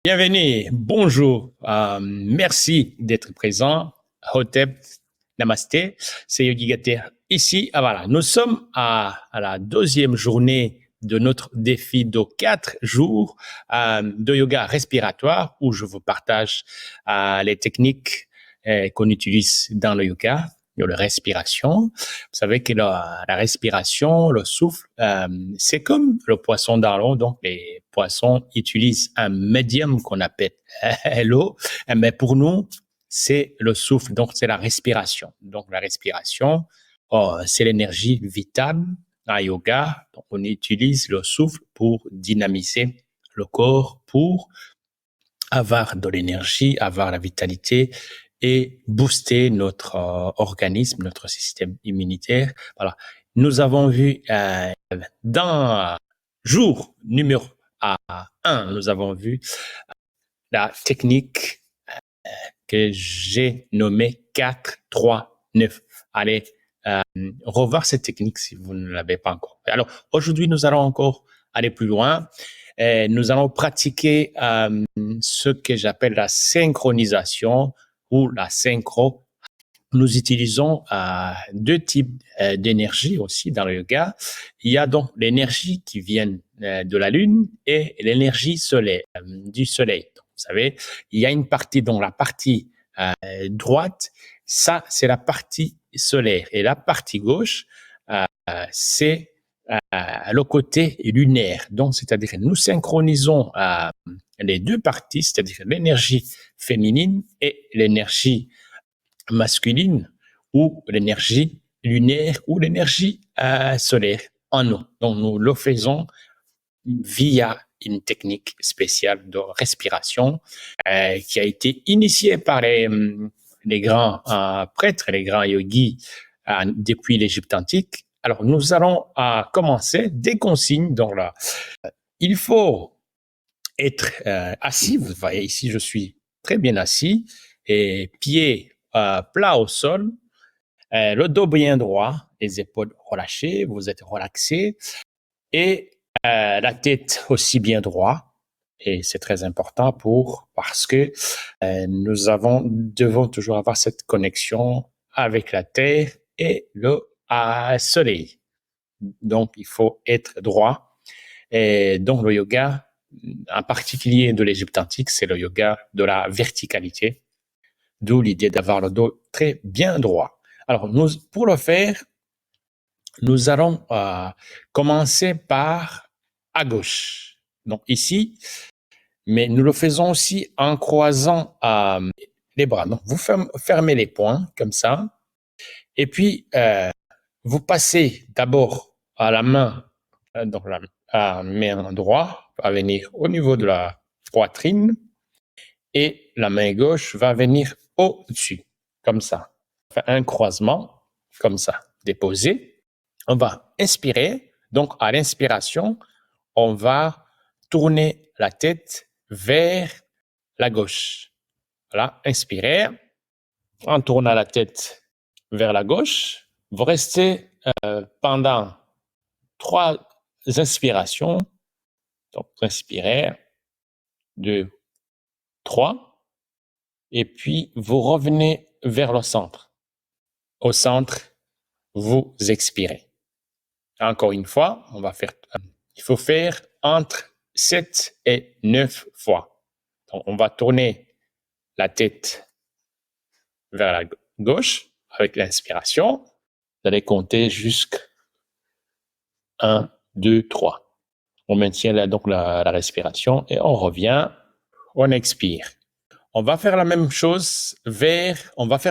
Bienvenue, bonjour, merci d'être présent. Hotep, namasté, c'est Yogi Gater ici. Voilà, nous sommes à la deuxième journée de notre défi de 4 jours de yoga respiratoire où je vous partage les techniques qu'on utilise dans le yoga, de la respiration. Vous savez que la respiration, le souffle, c'est comme le poisson dans l'eau. Donc, les poissons utilisent un médium qu'on appelle l'eau. Mais pour nous, c'est le souffle, donc c'est la respiration. Donc, la respiration, c'est l'énergie vitale en yoga. Donc, on utilise le souffle pour dynamiser le corps, pour avoir de l'énergie, avoir la vitalité et booster notre organisme, notre système immunitaire. Voilà. Nous avons vu dans jour numéro 1, nous avons vu la technique que j'ai nommée 4-3-9. Allez revoir cette technique si vous ne l'avez pas encore fait. Alors, aujourd'hui, nous allons encore aller plus loin. Nous allons pratiquer ce que j'appelle la synchronisation ou la synchro. Nous utilisons deux types d'énergie aussi dans le yoga. Il y a donc l'énergie qui vient de la Lune et l'énergie solaire, du Soleil. Donc, vous savez, il y a une partie, dont la partie droite, ça c'est la partie solaire. Et la partie gauche, c'est le côté lunaire. Donc, c'est-à-dire que nous synchronisons les deux parties, c'est-à-dire l'énergie féminine et l'énergie masculine ou l'énergie lunaire ou l'énergie solaire en nous. Donc, nous le faisons via une technique spéciale de respiration qui a été initiée par les grands prêtres, les grands yogis depuis l'Égypte antique. Alors, nous allons commencer des consignes. Donc là, il faut être assis. Vous voyez ici, je suis très bien assis et pieds plats au sol, le dos bien droit, les épaules relâchées, vous êtes relaxé et la tête aussi bien droite. Et c'est très important parce que nous devons toujours avoir cette connexion avec la terre et le soleil. Donc, il faut être droit. Et donc, le yoga, en particulier de l'Égypte antique, c'est le yoga de la verticalité, d'où l'idée d'avoir le dos très bien droit. Alors, pour le faire, nous allons commencer par à gauche. Donc, ici, mais nous le faisons aussi en croisant les bras. Donc, vous fermez les poings comme ça. Et puis, vous passez d'abord à la main, donc la main droite va venir au niveau de la poitrine et la main gauche va venir au-dessus, comme ça. Un croisement, comme ça, déposé. On va inspirer. Donc, à l'inspiration, on va tourner la tête vers la gauche. Voilà, inspirez. En tournant la tête vers la gauche, vous restez pendant 3 inspirations. Donc, inspirez, 2, 3. Et puis, vous revenez vers le centre. Au centre, vous expirez. Encore une fois, il faut faire entre 7 et 9 fois. Donc, on va tourner la tête vers la gauche avec l'inspiration. Vous allez compter jusqu'à 1, 2, 3. On maintient donc la respiration et on revient, on expire. On va faire la même chose vers la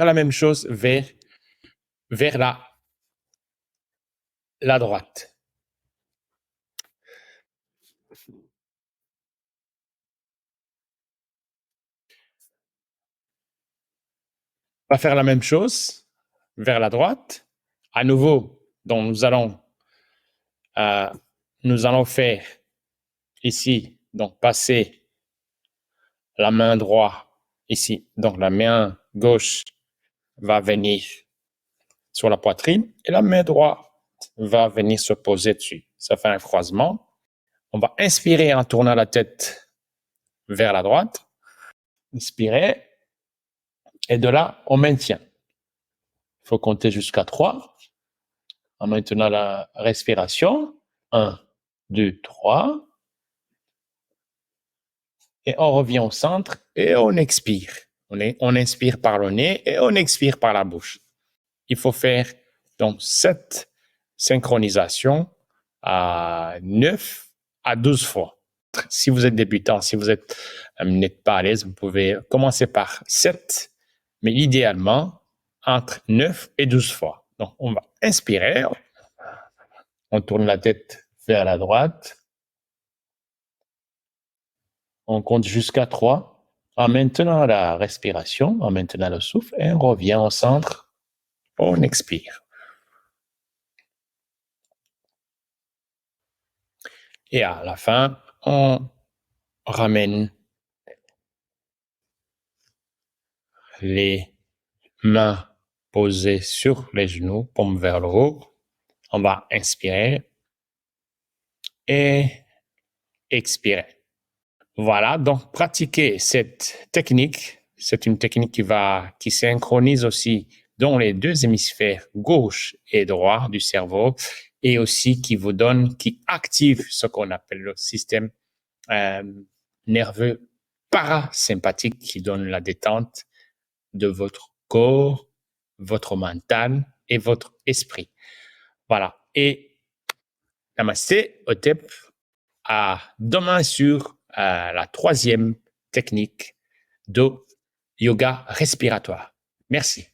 droite. On va faire la même chose vers la droite. À nouveau, donc nous allons faire ici, donc passer la main droite ici. Donc la main gauche va venir sur la poitrine et la main droite va venir se poser dessus. Ça fait un croisement. On va inspirer en tournant la tête vers la droite. Inspirez. Et de là, on maintient. Il faut compter jusqu'à 3 en maintenant la respiration. 1, 2, 3. Et on revient au centre et on expire. On inspire par le nez et on expire par la bouche. Il faut faire donc cette synchronisation à 9 à 12 fois. Si vous êtes débutant, si vous n'êtes pas à l'aise, vous pouvez commencer par 7, mais idéalement entre 9 et 12 fois. Donc, on va inspirer, on tourne la tête vers la droite, on compte jusqu'à 3 en maintenant la respiration, en maintenant le souffle, et on revient au centre, on expire. Et à la fin, on ramène les mains posées sur les genoux, paume vers le haut. On va inspirer et expirer. Voilà, donc pratiquer cette technique. C'est une technique qui synchronise aussi dans les deux hémisphères gauche et droit du cerveau et aussi qui active ce qu'on appelle le système nerveux parasympathique qui donne la détente de votre corps, votre mental et votre esprit. Voilà. Et Namasté, Hotep, à demain sur la troisième technique de yoga respiratoire. Merci.